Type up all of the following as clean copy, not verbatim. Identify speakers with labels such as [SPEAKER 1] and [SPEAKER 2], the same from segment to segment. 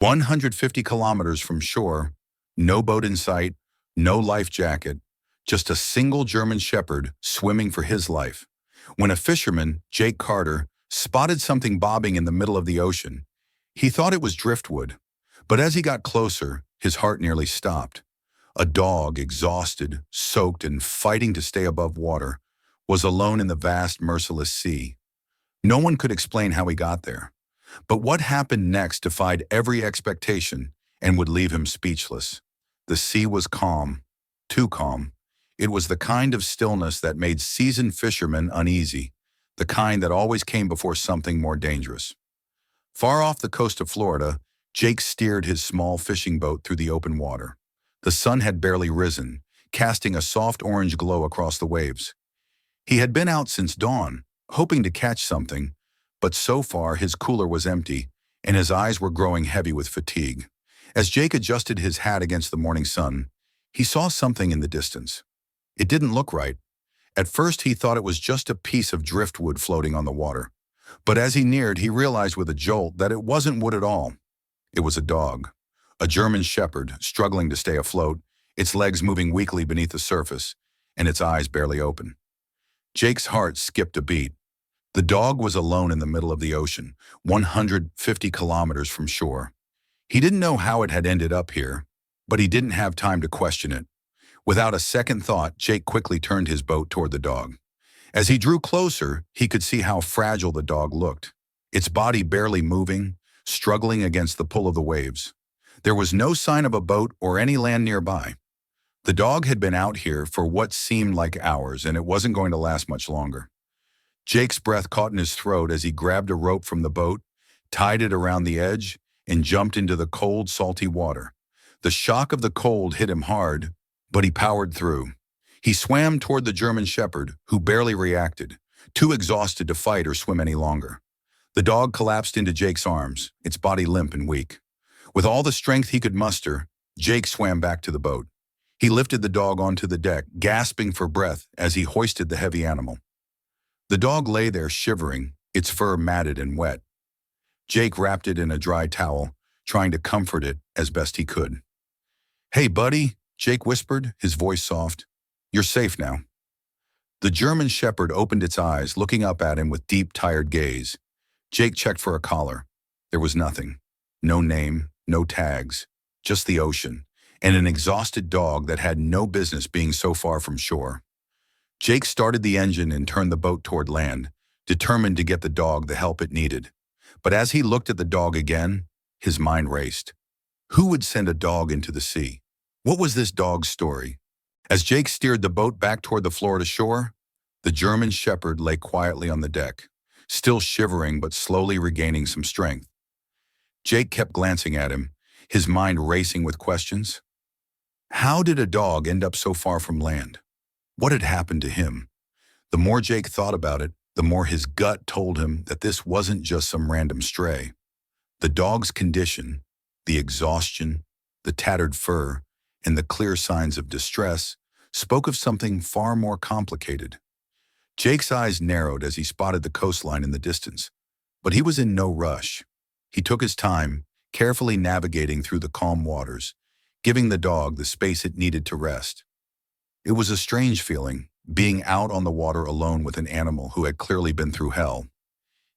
[SPEAKER 1] 150 kilometers from shore, no boat in sight, no life jacket, just a single German shepherd swimming for his life. When a fisherman, Jake Carter, spotted something bobbing in the middle of the ocean, he thought it was driftwood. But as he got closer, his heart nearly stopped. A dog, exhausted, soaked, and fighting to stay above water, was alone in the vast, merciless sea. No one could explain how he got there. But what happened next defied every expectation and would leave him speechless. The sea was calm, too calm. It was the kind of stillness that made seasoned fishermen uneasy, the kind that always came before something more dangerous. Far off the coast of Florida, Jake steered his small fishing boat through the open water. The sun had barely risen, casting a soft orange glow across the waves. He had been out since dawn, hoping to catch something, but so far his cooler was empty, and his eyes were growing heavy with fatigue. As Jake adjusted his hat against the morning sun, he saw something in the distance. It didn't look right. At first he thought it was just a piece of driftwood floating on the water. But as he neared, he realized with a jolt that it wasn't wood at all. It was a dog. A German shepherd, struggling to stay afloat, its legs moving weakly beneath the surface, and its eyes barely open. Jake's heart skipped a beat. The dog was alone in the middle of the ocean, 150 kilometers from shore. He didn't know how it had ended up here, but he didn't have time to question it. Without a second thought, Jake quickly turned his boat toward the dog. As he drew closer, he could see how fragile the dog looked, its body barely moving, struggling against the pull of the waves. There was no sign of a boat or any land nearby. The dog had been out here for what seemed like hours, and it wasn't going to last much longer. Jake's breath caught in his throat as he grabbed a rope from the boat, tied it around the edge, and jumped into the cold, salty water. The shock of the cold hit him hard, but he powered through. He swam toward the German shepherd, who barely reacted, too exhausted to fight or swim any longer. The dog collapsed into Jake's arms, its body limp and weak. With all the strength he could muster, Jake swam back to the boat. He lifted the dog onto the deck, gasping for breath as he hoisted the heavy animal. The dog lay there shivering, its fur matted and wet. Jake wrapped it in a dry towel, trying to comfort it as best he could. "Hey, buddy," Jake whispered, his voice soft. "You're safe now." The German shepherd opened its eyes, looking up at him with deep, tired gaze. Jake checked for a collar. There was nothing. No name, no tags, just the ocean, and an exhausted dog that had no business being so far from shore. Jake started the engine and turned the boat toward land, determined to get the dog the help it needed. But as he looked at the dog again, his mind raced. Who would send a dog into the sea? What was this dog's story? As Jake steered the boat back toward the Florida shore, the German shepherd lay quietly on the deck, still shivering but slowly regaining some strength. Jake kept glancing at him, his mind racing with questions. How did a dog end up so far from land? What had happened to him? The more Jake thought about it, the more his gut told him that this wasn't just some random stray. The dog's condition, the exhaustion, the tattered fur, and the clear signs of distress spoke of something far more complicated. Jake's eyes narrowed as he spotted the coastline in the distance, but he was in no rush. He took his time, carefully navigating through the calm waters, giving the dog the space it needed to rest. It was a strange feeling, being out on the water alone with an animal who had clearly been through hell.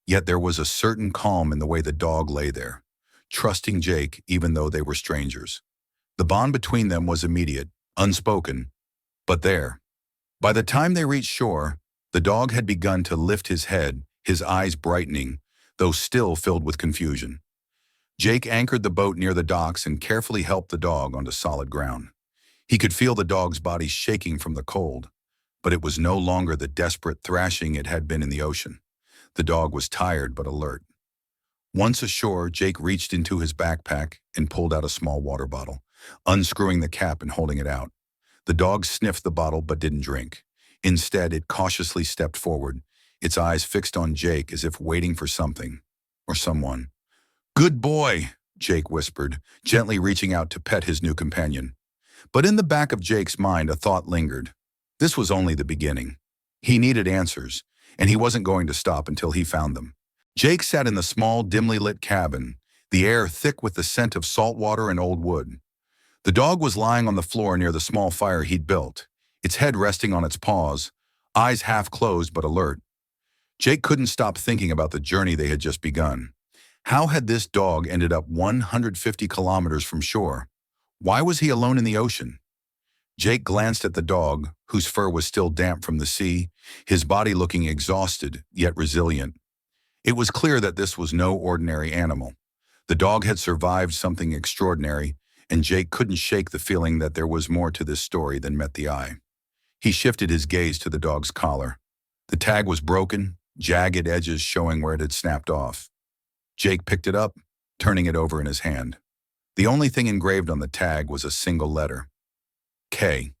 [SPEAKER 1] Yet there was a certain calm in the way the dog lay there, trusting Jake even though they were strangers. The bond between them was immediate, unspoken, but there. By the time they reached shore, the dog had begun to lift his head, his eyes brightening, though still filled with confusion. Jake anchored the boat near the docks and carefully helped the dog onto solid ground. He could feel the dog's body shaking from the cold, but it was no longer the desperate thrashing it had been in the ocean. The dog was tired but alert. Once ashore, Jake reached into his backpack and pulled out a small water bottle, unscrewing the cap and holding it out. The dog sniffed the bottle but didn't drink. Instead, it cautiously stepped forward, its eyes fixed on Jake as if waiting for something or someone. "Good boy," Jake whispered, gently reaching out to pet his new companion. But in the back of Jake's mind, a thought lingered. This was only the beginning. He needed answers, and he wasn't going to stop until he found them. Jake sat in the small, dimly lit cabin, the air thick with the scent of salt water and old wood. The dog was lying on the floor near the small fire he'd built, its head resting on its paws, eyes half closed but alert. Jake couldn't stop thinking about the journey they had just begun. How had this dog ended up 150 kilometers from shore? Why was he alone in the ocean? Jake glanced at the dog, whose fur was still damp from the sea, his body looking exhausted, yet resilient. It was clear that this was no ordinary animal. The dog had survived something extraordinary, and Jake couldn't shake the feeling that there was more to this story than met the eye. He shifted his gaze to the dog's collar. The tag was broken, jagged edges showing where it had snapped off. Jake picked it up, turning it over in his hand. The only thing engraved on the tag was a single letter. K.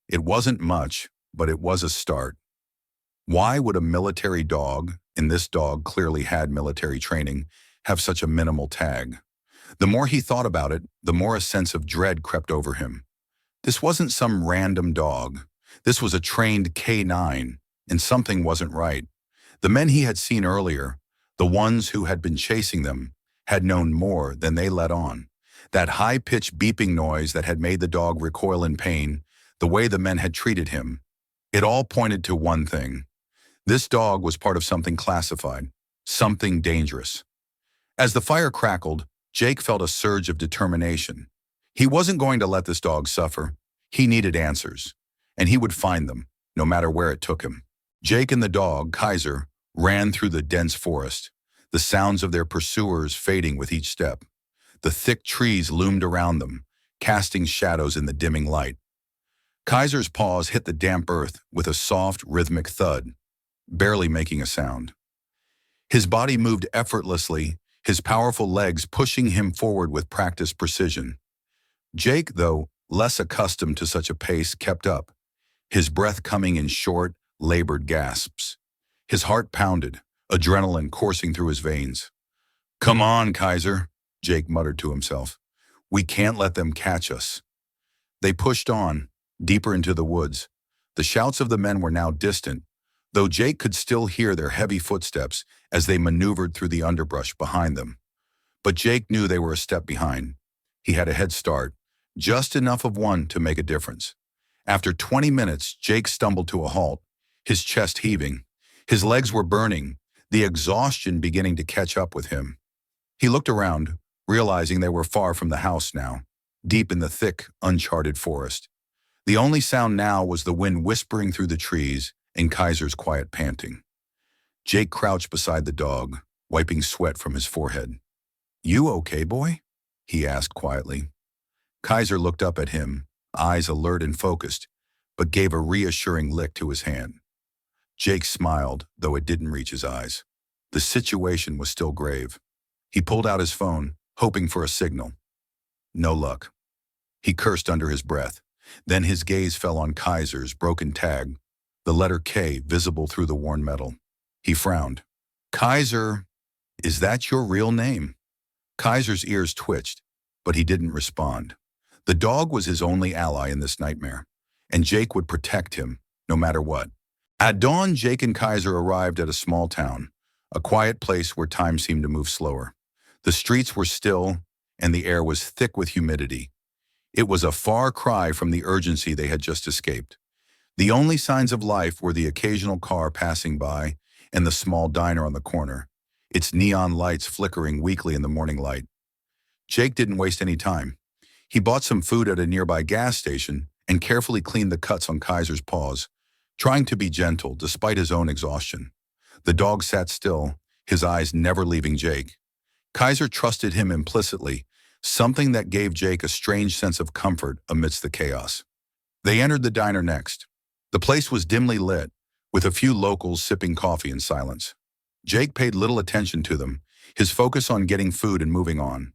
[SPEAKER 1] It wasn't much, but it was a start. Why would a military dog, and this dog clearly had military training, have such a minimal tag? The more he thought about it, the more a sense of dread crept over him. This wasn't some random dog. This was a trained K9, and something wasn't right. The men he had seen earlier, the ones who had been chasing them, had known more than they let on. That high-pitched beeping noise that had made the dog recoil in pain, the way the men had treated him, it all pointed to one thing. This dog was part of something classified, something dangerous. As the fire crackled, Jake felt a surge of determination. He wasn't going to let this dog suffer. He needed answers, and he would find them, no matter where it took him. Jake and the dog, Kaiser, ran through the dense forest, the sounds of their pursuers fading with each step. The thick trees loomed around them, casting shadows in the dimming light. Kaiser's paws hit the damp earth with a soft, rhythmic thud, barely making a sound. His body moved effortlessly, his powerful legs pushing him forward with practiced precision. Jake, though less accustomed to such a pace, kept up, his breath coming in short, labored gasps. His heart pounded, adrenaline coursing through his veins. "Come on, Kaiser," Jake muttered to himself. "We can't let them catch us." They pushed on, deeper into the woods. The shouts of the men were now distant, though Jake could still hear their heavy footsteps as they maneuvered through the underbrush behind them. But Jake knew they were a step behind. He had a head start, just enough of one to make a difference. After 20 minutes, Jake stumbled to a halt, his chest heaving. His legs were burning, the exhaustion beginning to catch up with him. He looked around, realizing they were far from the house now, deep in the thick, uncharted forest. The only sound now was the wind whispering through the trees and Kaiser's quiet panting. Jake crouched beside the dog, wiping sweat from his forehead. "You okay, boy?" he asked quietly. Kaiser looked up at him, eyes alert and focused, but gave a reassuring lick to his hand. Jake smiled, though it didn't reach his eyes. The situation was still grave. He pulled out his phone, hoping for a signal. No luck. He cursed under his breath. Then his gaze fell on Kaiser's broken tag, the letter K visible through the worn metal. He frowned. "Kaiser, is that your real name?" Kaiser's ears twitched, but he didn't respond. The dog was his only ally in this nightmare, and Jake would protect him, no matter what. At dawn, Jake and Kaiser arrived at a small town, a quiet place where time seemed to move slower. The streets were still, and the air was thick with humidity. It was a far cry from the urgency they had just escaped. The only signs of life were the occasional car passing by and the small diner on the corner, its neon lights flickering weakly in the morning light. Jake didn't waste any time. He bought some food at a nearby gas station and carefully cleaned the cuts on Kaiser's paws, trying to be gentle despite his own exhaustion. The dog sat still, his eyes never leaving Jake. Kaiser trusted him implicitly, something that gave Jake a strange sense of comfort amidst the chaos. They entered the diner next. The place was dimly lit, with a few locals sipping coffee in silence. Jake paid little attention to them, his focus on getting food and moving on.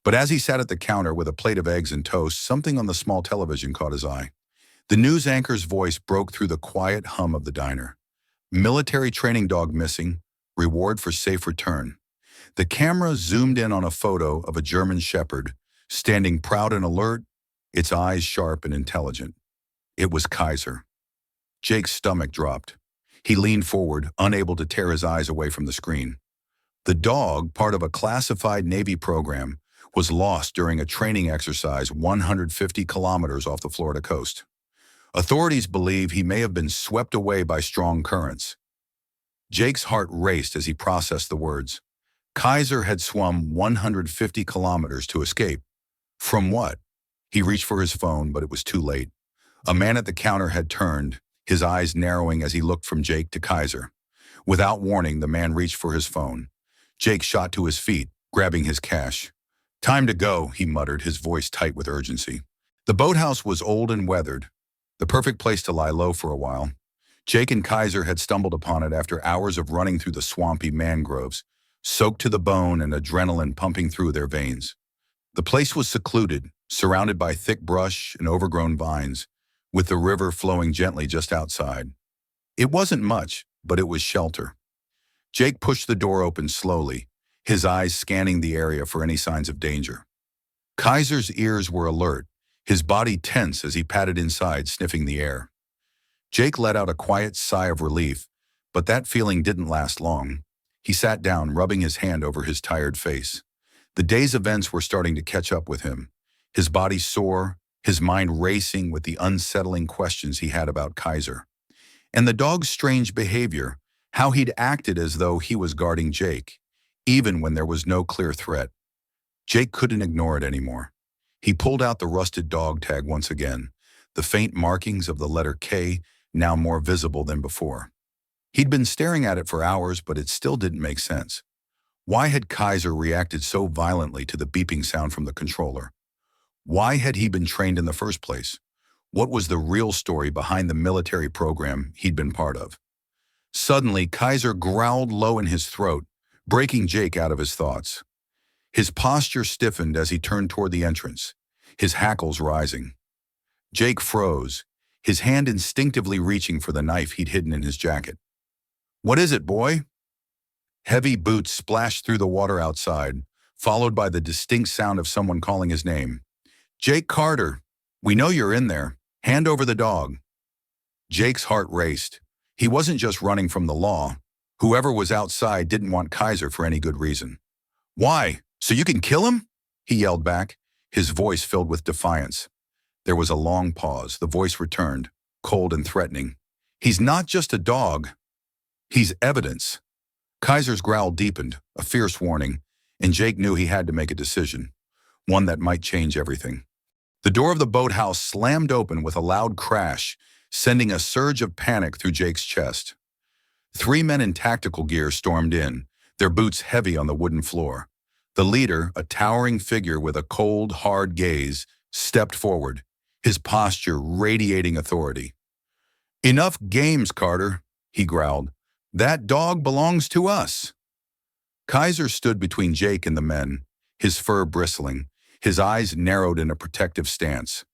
[SPEAKER 1] But as he sat at the counter with a plate of eggs and toast, something on the small television caught his eye. The news anchor's voice broke through the quiet hum of the diner. "Military training dog missing. Reward for safe return." The camera zoomed in on a photo of a German shepherd, standing proud and alert, its eyes sharp and intelligent. It was Kaiser. Jake's stomach dropped. He leaned forward, unable to tear his eyes away from the screen. The dog, part of a classified Navy program, was lost during a training exercise 150 kilometers off the Florida coast. Authorities believe he may have been swept away by strong currents. Jake's heart raced as he processed the words. Kaiser had swum 150 kilometers to escape. From what? He reached for his phone, but it was too late. A man at the counter had turned, his eyes narrowing as he looked from Jake to Kaiser. Without warning, the man reached for his phone. Jake shot to his feet, grabbing his cash. Time to go, he muttered, his voice tight with urgency. The boathouse was old and weathered, the perfect place to lie low for a while. Jake and Kaiser had stumbled upon it after hours of running through the swampy mangroves, soaked to the bone and adrenaline pumping through their veins. The place was secluded, surrounded by thick brush and overgrown vines, with the river flowing gently just outside. It wasn't much, but it was shelter. Jake pushed the door open slowly, his eyes scanning the area for any signs of danger. Kaiser's ears were alert, his body tense as he padded inside, sniffing the air. Jake let out a quiet sigh of relief, but that feeling didn't last long. He sat down, rubbing his hand over his tired face. The day's events were starting to catch up with him, his body sore, his mind racing with the unsettling questions he had about Kaiser. And the dog's strange behavior, how he'd acted as though he was guarding Jake, even when there was no clear threat. Jake couldn't ignore it anymore. He pulled out the rusted dog tag once again, the faint markings of the letter K now more visible than before. He'd been staring at it for hours, but it still didn't make sense. Why had Kaiser reacted so violently to the beeping sound from the controller? Why had he been trained in the first place? What was the real story behind the military program he'd been part of? Suddenly, Kaiser growled low in his throat, breaking Jake out of his thoughts. His posture stiffened as he turned toward the entrance, his hackles rising. Jake froze, his hand instinctively reaching for the knife he'd hidden in his jacket. "What is it, boy?" Heavy boots splashed through the water outside, followed by the distinct sound of someone calling his name. "Jake Carter, we know you're in there. Hand over the dog." Jake's heart raced. He wasn't just running from the law. Whoever was outside didn't want Kaiser for any good reason. "Why? So you can kill him?" he yelled back, his voice filled with defiance. There was a long pause. The voice returned, cold and threatening. "He's not just a dog. He's evidence." Kaiser's growl deepened, a fierce warning, and Jake knew he had to make a decision, one that might change everything. The door of the boathouse slammed open with a loud crash, sending a surge of panic through Jake's chest. 3 men in tactical gear stormed in, their boots heavy on the wooden floor. The leader, a towering figure with a cold, hard gaze, stepped forward, his posture radiating authority. "Enough games, Carter," he growled. "That dog belongs to us." Kaiser stood between Jake and the men, his fur bristling, his eyes narrowed in a protective stance.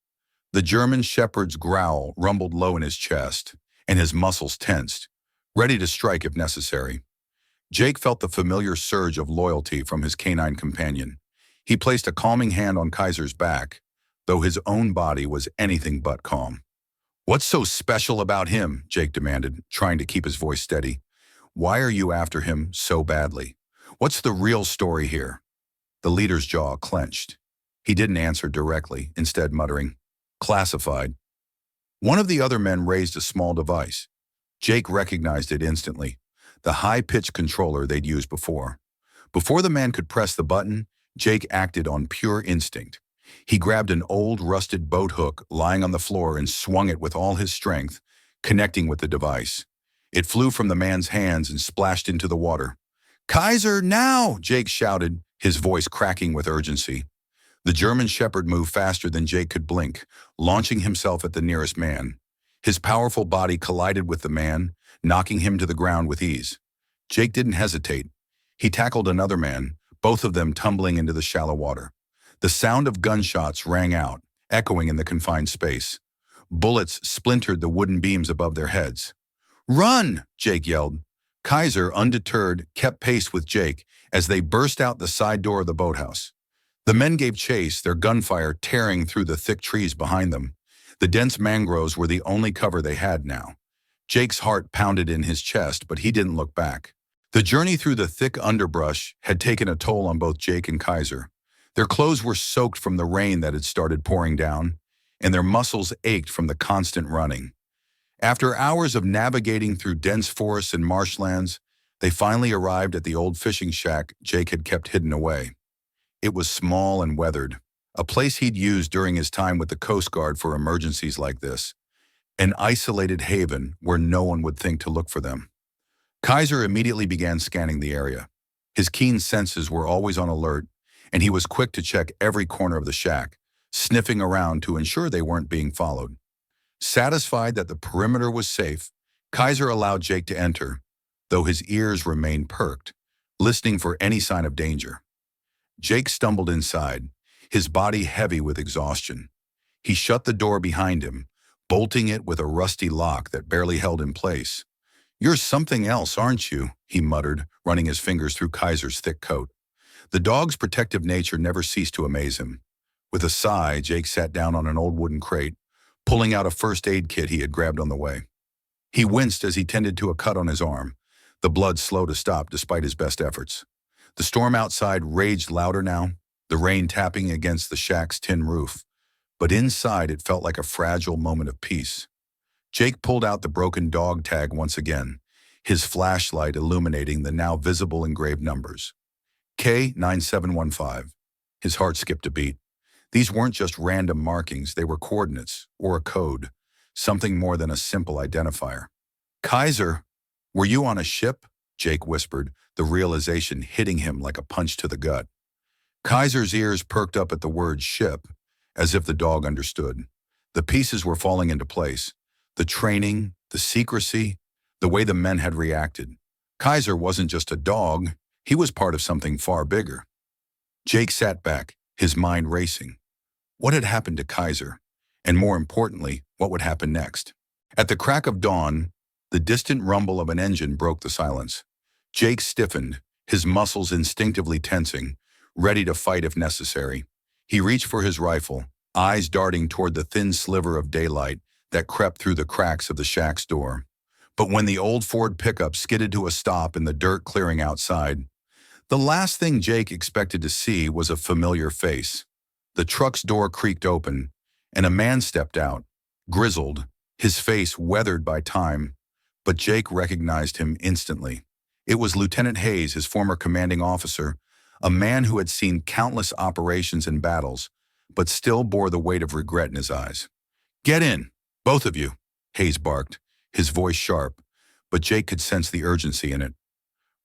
[SPEAKER 1] The German shepherd's growl rumbled low in his chest, and his muscles tensed, ready to strike if necessary. Jake felt the familiar surge of loyalty from his canine companion. He placed a calming hand on Kaiser's back, though his own body was anything but calm. "What's so special about him?" Jake demanded, trying to keep his voice steady. "Why are you after him so badly? What's the real story here?" The leader's jaw clenched. He didn't answer directly, instead muttering, "Classified." One of the other men raised a small device. Jake recognized it instantly, the high-pitched controller they'd used before. Before the man could press the button, Jake acted on pure instinct. He grabbed an old, rusted boat hook lying on the floor and swung it with all his strength, connecting with the device. It flew from the man's hands and splashed into the water. "Kaiser, now!" Jake shouted, his voice cracking with urgency. The German shepherd moved faster than Jake could blink, launching himself at the nearest man. His powerful body collided with the man, knocking him to the ground with ease. Jake didn't hesitate. He tackled another man, both of them tumbling into the shallow water. The sound of gunshots rang out, echoing in the confined space. Bullets splintered the wooden beams above their heads. "Run!" Jake yelled. Kaiser, undeterred, kept pace with Jake as they burst out the side door of the boathouse. The men gave chase, their gunfire tearing through the thick trees behind them. The dense mangroves were the only cover they had now. Jake's heart pounded in his chest, but he didn't look back. The journey through the thick underbrush had taken a toll on both Jake and Kaiser. Their clothes were soaked from the rain that had started pouring down, and their muscles ached from the constant running. After hours of navigating through dense forests and marshlands, they finally arrived at the old fishing shack Jake had kept hidden away. It was small and weathered, a place he'd used during his time with the Coast Guard for emergencies like this, an isolated haven where no one would think to look for them. Kaiser immediately began scanning the area. His keen senses were always on alert, and he was quick to check every corner of the shack, sniffing around to ensure they weren't being followed. Satisfied that the perimeter was safe, Kaiser allowed Jake to enter, though his ears remained perked, listening for any sign of danger. Jake stumbled inside, his body heavy with exhaustion. He shut the door behind him, bolting it with a rusty lock that barely held in place. "You're something else, aren't you?" he muttered, running his fingers through Kaiser's thick coat. The dog's protective nature never ceased to amaze him. With a sigh, Jake sat down on an old wooden crate, pulling out a first aid kit he had grabbed on the way. He winced as he tended to a cut on his arm, the blood slow to stop despite his best efforts. The storm outside raged louder now, the rain tapping against the shack's tin roof, but inside it felt like a fragile moment of peace. Jake pulled out the broken dog tag once again, his flashlight illuminating the now visible engraved numbers. K9715. His heart skipped a beat. These weren't just random markings, they were coordinates, or a code, something more than a simple identifier. "Kaiser, were you on a ship?" Jake whispered, the realization hitting him like a punch to the gut. Kaiser's ears perked up at the word ship, as if the dog understood. The pieces were falling into place. The training, the secrecy, the way the men had reacted. Kaiser wasn't just a dog, he was part of something far bigger. Jake sat back, his mind racing. What had happened to Kaiser? And more importantly, what would happen next? At the crack of dawn, the distant rumble of an engine broke the silence. Jake stiffened, his muscles instinctively tensing, ready to fight if necessary. He reached for his rifle, eyes darting toward the thin sliver of daylight that crept through the cracks of the shack's door. But when the old Ford pickup skidded to a stop in the dirt clearing outside, the last thing Jake expected to see was a familiar face. The truck's door creaked open, and a man stepped out, grizzled, his face weathered by time, but Jake recognized him instantly. It was Lieutenant Hayes, his former commanding officer, a man who had seen countless operations and battles, but still bore the weight of regret in his eyes. "Get in, both of you," Hayes barked, his voice sharp, but Jake could sense the urgency in it.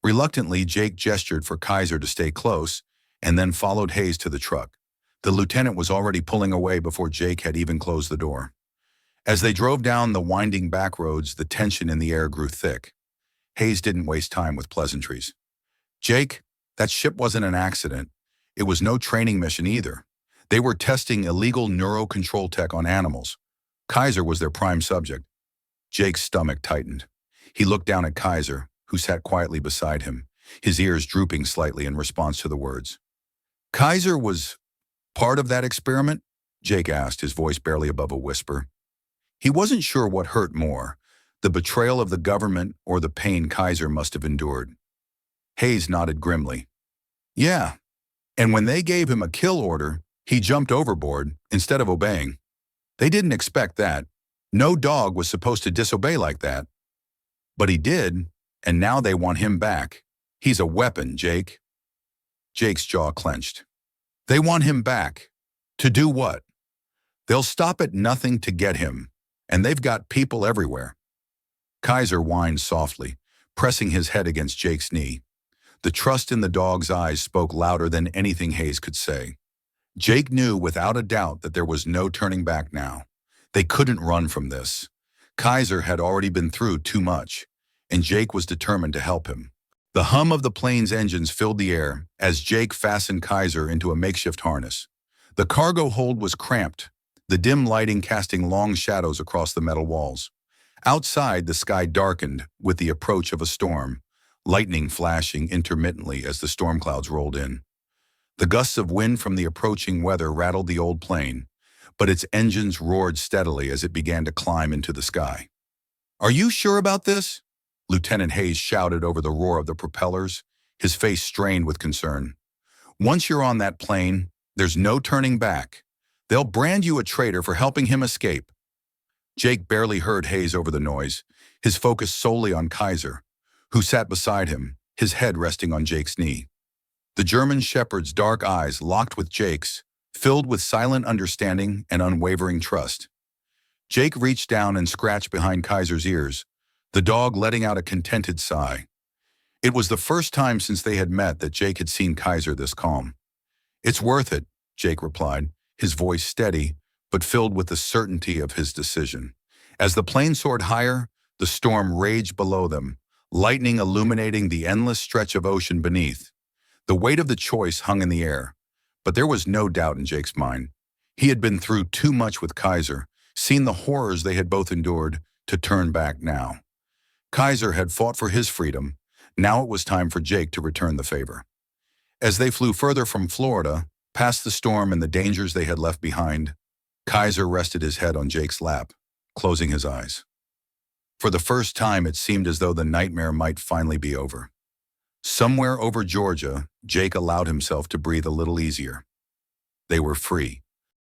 [SPEAKER 1] Reluctantly, Jake gestured for Kaiser to stay close, and then followed Hayes to the truck. The lieutenant was already pulling away before Jake had even closed the door. As they drove down the winding back roads, the tension in the air grew thick. Hayes didn't waste time with pleasantries. "Jake, that ship wasn't an accident. It was no training mission either. They were testing illegal neurocontrol tech on animals. Kaiser was their prime subject." Jake's stomach tightened. He looked down at Kaiser, who sat quietly beside him, his ears drooping slightly in response to the words. "Kaiser was part of that experiment?" Jake asked, his voice barely above a whisper. He wasn't sure what hurt more, the betrayal of the government or the pain Kaiser must have endured. Hayes nodded grimly. "Yeah, and when they gave him a kill order, he jumped overboard instead of obeying. They didn't expect that. No dog was supposed to disobey like that. But he did, and now they want him back. He's a weapon, Jake." Jake's jaw clenched. "They want him back. To do what? They'll stop at nothing to get him, and they've got people everywhere." Kaiser whined softly, pressing his head against Jake's knee. The trust in the dog's eyes spoke louder than anything Hayes could say. Jake knew without a doubt that there was no turning back now. They couldn't run from this. Kaiser had already been through too much, and Jake was determined to help him. The hum of the plane's engines filled the air as Jake fastened Kaiser into a makeshift harness. The cargo hold was cramped, the dim lighting casting long shadows across the metal walls. Outside, the sky darkened with the approach of a storm, lightning flashing intermittently as the storm clouds rolled in. The gusts of wind from the approaching weather rattled the old plane, but its engines roared steadily as it began to climb into the sky. "Are you sure about this?" Lieutenant Hayes shouted over the roar of the propellers, his face strained with concern. Once you're on that plane, there's no turning back. They'll brand you a traitor for helping him escape. Jake barely heard Hayes over the noise, his focus solely on Kaiser, who sat beside him, his head resting on Jake's knee. The German shepherd's dark eyes locked with Jake's, filled with silent understanding and unwavering trust. Jake reached down and scratched behind Kaiser's ears, the dog letting out a contented sigh. It was the first time since they had met that Jake had seen Kaiser this calm. "It's worth it," Jake replied, his voice steady, but filled with the certainty of his decision. As the plane soared higher, the storm raged below them, lightning illuminating the endless stretch of ocean beneath. The weight of the choice hung in the air, but there was no doubt in Jake's mind. He had been through too much with Kaiser, seen the horrors they had both endured, to turn back now. Kaiser had fought for his freedom. Now it was time for Jake to return the favor. As they flew further from Florida, past the storm and the dangers they had left behind, Kaiser rested his head on Jake's lap, closing his eyes. For the first time, it seemed as though the nightmare might finally be over. Somewhere over Georgia, Jake allowed himself to breathe a little easier. They were free.